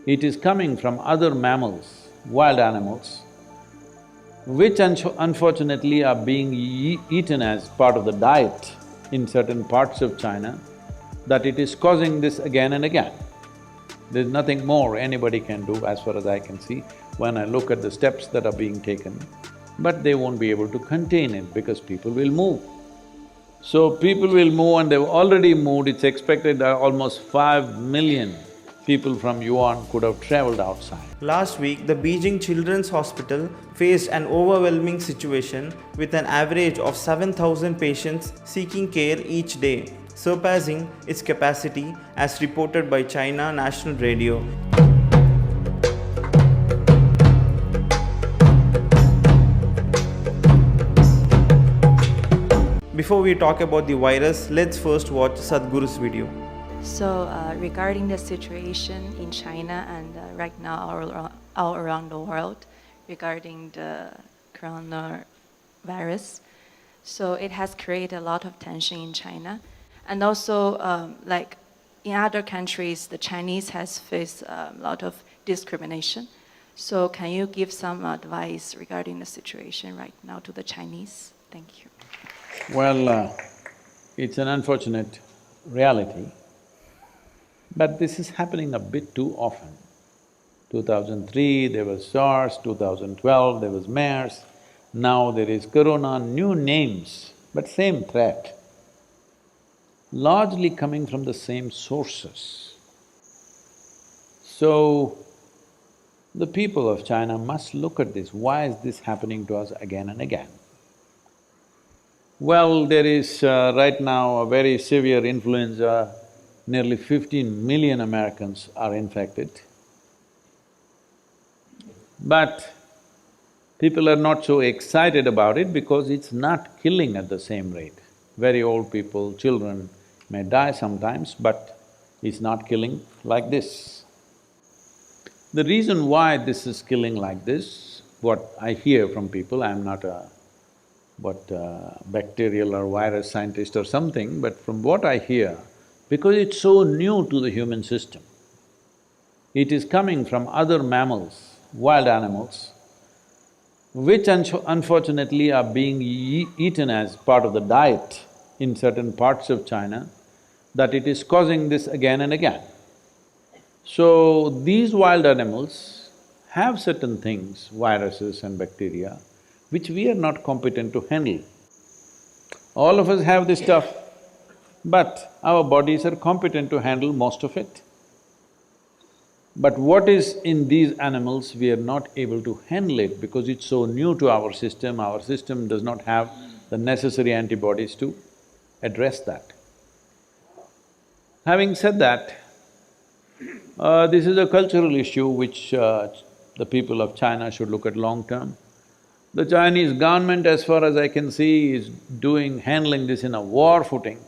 It is coming from other mammals, wild animals, which unfortunately are being eaten as part of the diet in certain parts of China, that it is causing this again and again. There's nothing more anybody can do as far as I can see when I look at the steps that are being taken, but they won't be able to contain it because people will move. So people will move and they've already moved. It's expected that almost 5 million people from Yuan could have traveled outside. Last week, the Beijing Children's Hospital faced an overwhelming situation with an average of 7,000 patients seeking care each day, surpassing its capacity as reported by China National Radio. Before we talk about the virus, let's first watch Sadhguru's video. So regarding the situation in China and right now all around the world regarding the coronavirus, so it has created a lot of tension in China. And also like in other countries, the Chinese has faced a lot of discrimination. So can you give some advice regarding the situation right now to the Chinese? Thank you. Well, it's an unfortunate reality, but this is happening a bit too often. 2003 there was SARS, 2012 there was MERS, now there is corona, new names, but same threat, largely coming from the same sources. So, the people of China must look at this, why is this happening to us again and again? Well, there is right now a very severe influenza, nearly 15 million Americans are infected. But people are not so excited about it because it's not killing at the same rate. Very old people, children may die sometimes, but it's not killing like this. The reason why this is killing like this, what I hear from people, I'm not a bacterial or virus scientist or something, but from what I hear, because it's so new to the human system, it is coming from other mammals, wild animals, which unfortunately are being eaten as part of the diet in certain parts of China, that it is causing this again and again. So, these wild animals have certain things, viruses and bacteria, which we are not competent to handle. All of us have this stuff, but our bodies are competent to handle most of it. But what is in these animals, we are not able to handle it because it's so new to our system does not have the necessary antibodies to address that. Having said that, this is a cultural issue which the people of China should look at long term. The Chinese government, as far as I can see, is handling this in a war footing.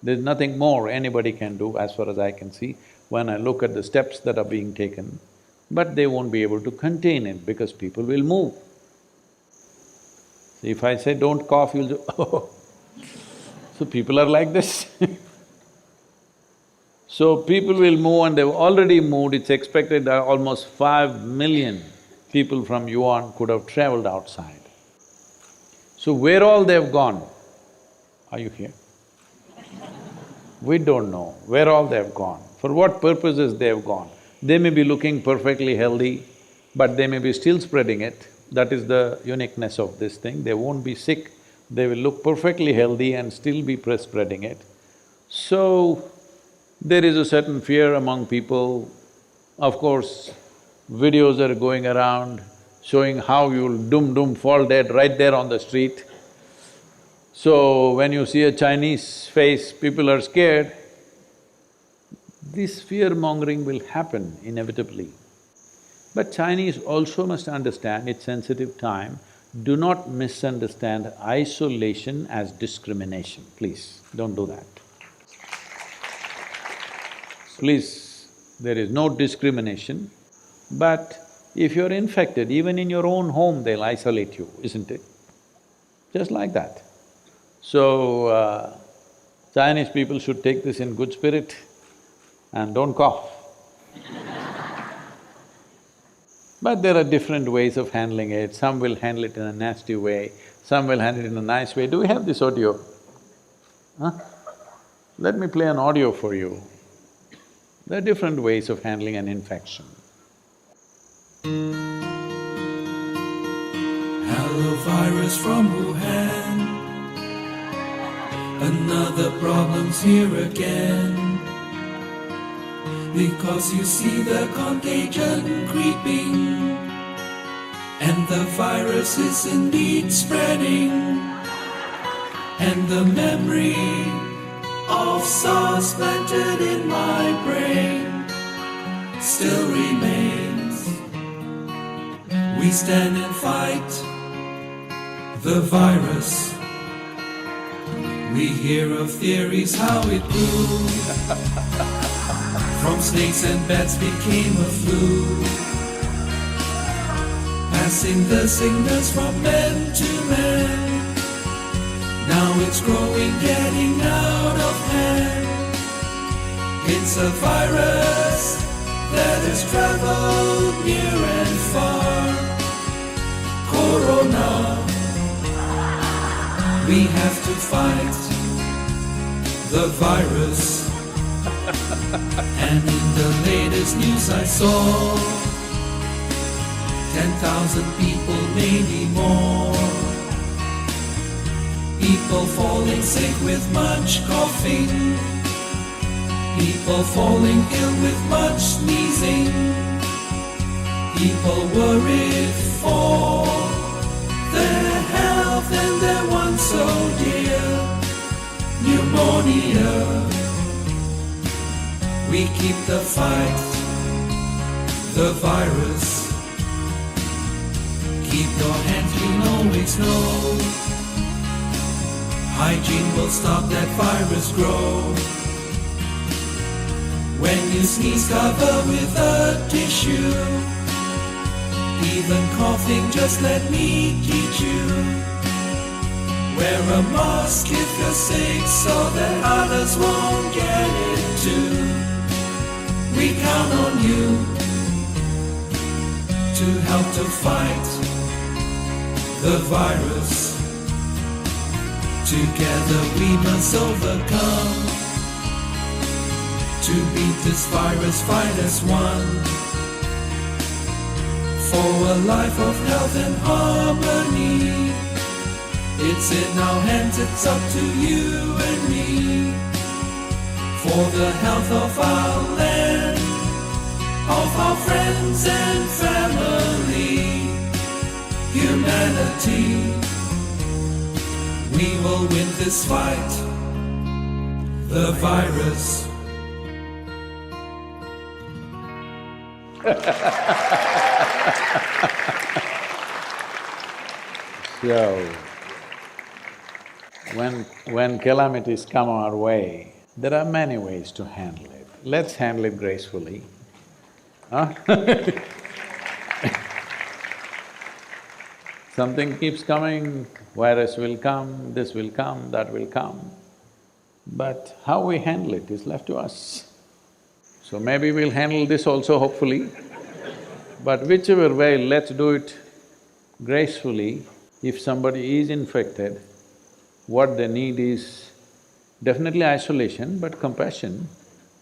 There's nothing more anybody can do as far as I can see when I look at the steps that are being taken, but they won't be able to contain it because people will move. If I say, don't cough, you'll do, oh. So people are like this So people will move and they've already moved. It's expected that almost 5 million people from Yuan could have traveled outside. So where all they've gone? Are you here? We don't know where all they've gone, for what purposes they've gone. They may be looking perfectly healthy, but they may be still spreading it. That is the uniqueness of this thing. They won't be sick, they will look perfectly healthy and still be spreading it. So, there is a certain fear among people. Of course, videos are going around showing how you'll fall dead right there on the street. So, when you see a Chinese face, people are scared. This fear-mongering will happen inevitably. But Chinese also must understand it's sensitive time. Do not misunderstand isolation as discrimination, please, don't do that. Please, there is no discrimination, but if you're infected, even in your own home, they'll isolate you, isn't it? Just like that. So, Chinese people should take this in good spirit and don't cough. But there are different ways of handling it. Some will handle it in a nasty way, some will handle it in a nice way. Do we have this audio? Huh? Let me play an audio for you. There are different ways of handling an infection. Hello virus from Wuhan, another problem's here again. Because you see the contagion creeping, and the virus is indeed spreading, and the memory of SARS planted in my brain still remains. We stand and fight the virus. We hear of theories how it grew. From snakes and bats became a flu, passing the sickness from man to man. Now it's growing, getting out of hand. It's a virus that has traveled near and far. Corona, we have to fight the virus. And in the latest news I saw 10,000 people, maybe more. People falling sick with much coughing, people falling ill with much sneezing, people worried for their health and their one so dear, pneumonia. We keep the fight, the virus. Keep your hands clean, always know hygiene will stop that virus grow. When you sneeze, cover with a tissue. Even coughing, just let me teach you. Wear a mask if you're sick so that others won't get it too. We count on you to help to fight the virus. Together we must overcome. To beat this virus, fight as one. For a life of health and harmony. It's in our hands, it's up to you and me. For the health of our land, of our friends and family, humanity, we will win this fight, the virus. So, when calamities come our way, there are many ways to handle it. Let's handle it gracefully. Huh? Something keeps coming, virus will come, this will come, that will come. But how we handle it is left to us. So maybe we'll handle this also, hopefully. But whichever way, let's do it gracefully. If somebody is infected, what they need is definitely isolation, but compassion,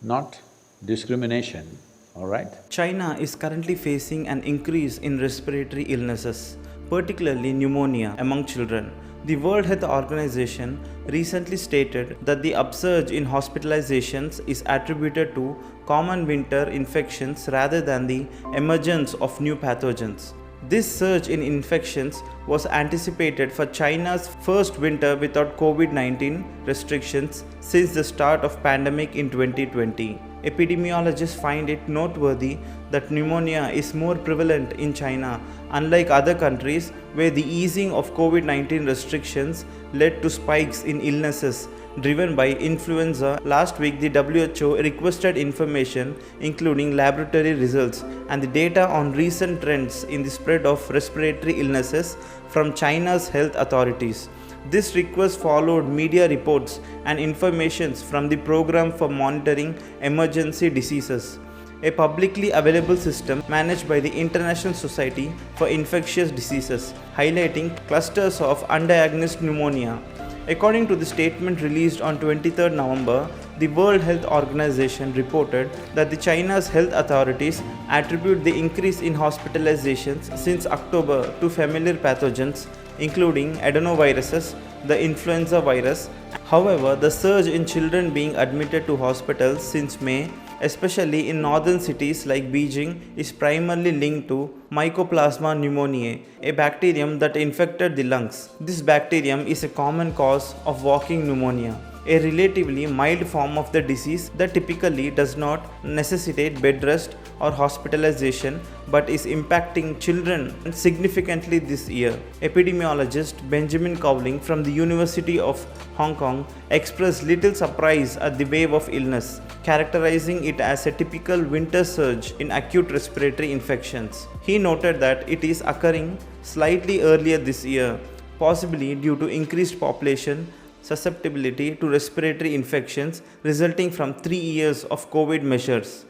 not discrimination, all right? China is currently facing an increase in respiratory illnesses, particularly pneumonia among children. The World Health Organization recently stated that the upsurge in hospitalizations is attributed to common winter infections rather than the emergence of new pathogens. This surge in infections was anticipated for China's first winter without COVID-19 restrictions since the start of pandemic in 2020. Epidemiologists find it noteworthy that pneumonia is more prevalent in China, unlike other countries where the easing of COVID-19 restrictions led to spikes in illnesses driven by influenza. Last week, the WHO requested information including laboratory results and the data on recent trends in the spread of respiratory illnesses from China's health authorities. This request followed media reports and information from the Program for Monitoring Emergency Diseases. a publicly available system managed by the International Society for Infectious Diseases, highlighting clusters of undiagnosed pneumonia. According to the statement released on 23 November, the World Health Organization reported that the China's health authorities attribute the increase in hospitalizations since October to familiar pathogens including adenoviruses, the influenza virus. However, the surge in children being admitted to hospitals since May, especially in northern cities like Beijing, is primarily linked to Mycoplasma pneumoniae, a bacterium that infected the lungs. This bacterium is a common cause of walking pneumonia, a relatively mild form of the disease that typically does not necessitate bed rest or hospitalization but is impacting children significantly this year. Epidemiologist Benjamin Cowling from the University of Hong Kong expressed little surprise at the wave of illness, characterizing it as a typical winter surge in acute respiratory infections. He noted that it is occurring slightly earlier this year, possibly due to increased population susceptibility to respiratory infections resulting from 3 years of COVID measures.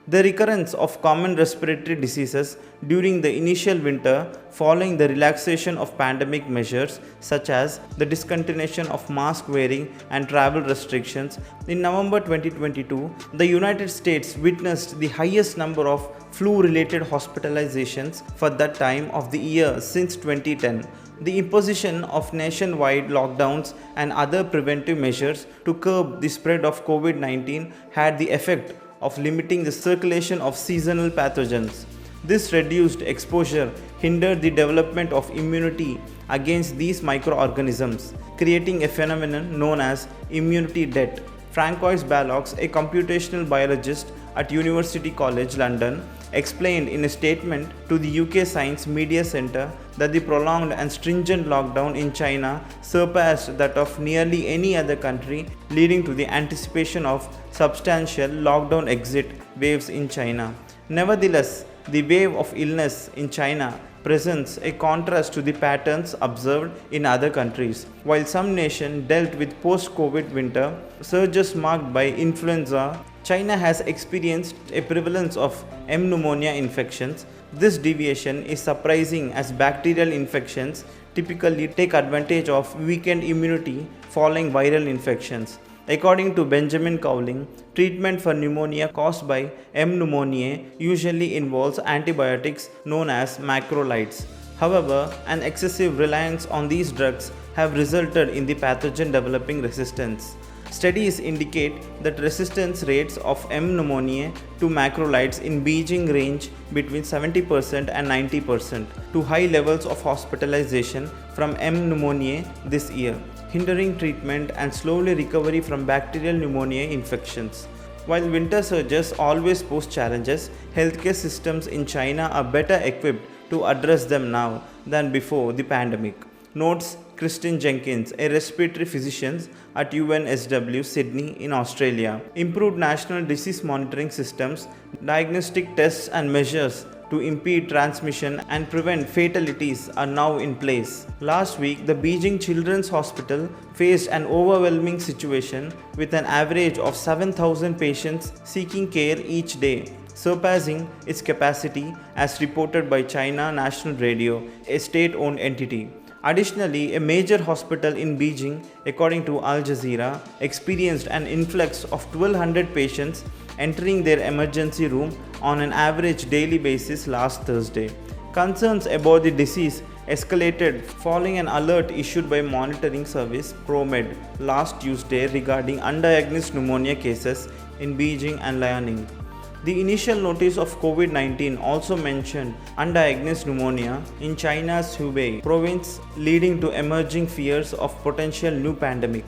The recurrence of common respiratory diseases during the initial winter following the relaxation of pandemic measures such as the discontinuation of mask wearing and travel restrictions. In November 2022, the United States witnessed the highest number of flu-related hospitalizations for that time of the year since 2010. The imposition of nationwide lockdowns and other preventive measures to curb the spread of COVID-19 had the effect of limiting the circulation of seasonal pathogens. This reduced exposure hindered the development of immunity against these microorganisms, creating a phenomenon known as immunity debt. Francois Ballox, a computational biologist at University College London, explained in a statement to the UK Science Media Centre that the prolonged and stringent lockdown in China surpassed that of nearly any other country, leading to the anticipation of substantial lockdown exit waves in China. Nevertheless, the wave of illness in China presents a contrast to the patterns observed in other countries. While some nations dealt with post-COVID winter surges marked by influenza, China has experienced a prevalence of pneumonia infections. This deviation is surprising as bacterial infections typically take advantage of weakened immunity following viral infections. According to Benjamin Cowling, treatment for pneumonia caused by pneumoniae usually involves antibiotics known as macrolides. However, an excessive reliance on these drugs have resulted in the pathogen developing resistance. Studies indicate that resistance rates of pneumoniae to macrolides in Beijing range between 70% and 90% to high levels of hospitalization from pneumoniae this year, hindering treatment and slowly recovery from bacterial pneumonia infections. While winter surges always pose challenges, healthcare systems in China are better equipped to address them now than before the pandemic, notes Kristen Jenkins, a respiratory physician at UNSW Sydney in Australia. Improved national disease monitoring systems, diagnostic tests and measures to impede transmission and prevent fatalities are now in place. Last week, the Beijing Children's Hospital faced an overwhelming situation with an average of 7,000 patients seeking care each day, surpassing its capacity as reported by China National Radio, a state-owned entity. Additionally, a major hospital in Beijing, according to Al Jazeera, experienced an influx of 1,200 patients entering their emergency room on an average daily basis last Thursday. Concerns about the disease escalated following an alert issued by monitoring service ProMed last Tuesday regarding undiagnosed pneumonia cases in Beijing and Liaoning. The initial notice of COVID-19 also mentioned undiagnosed pneumonia in China's Hubei province, leading to emerging fears of potential new pandemic.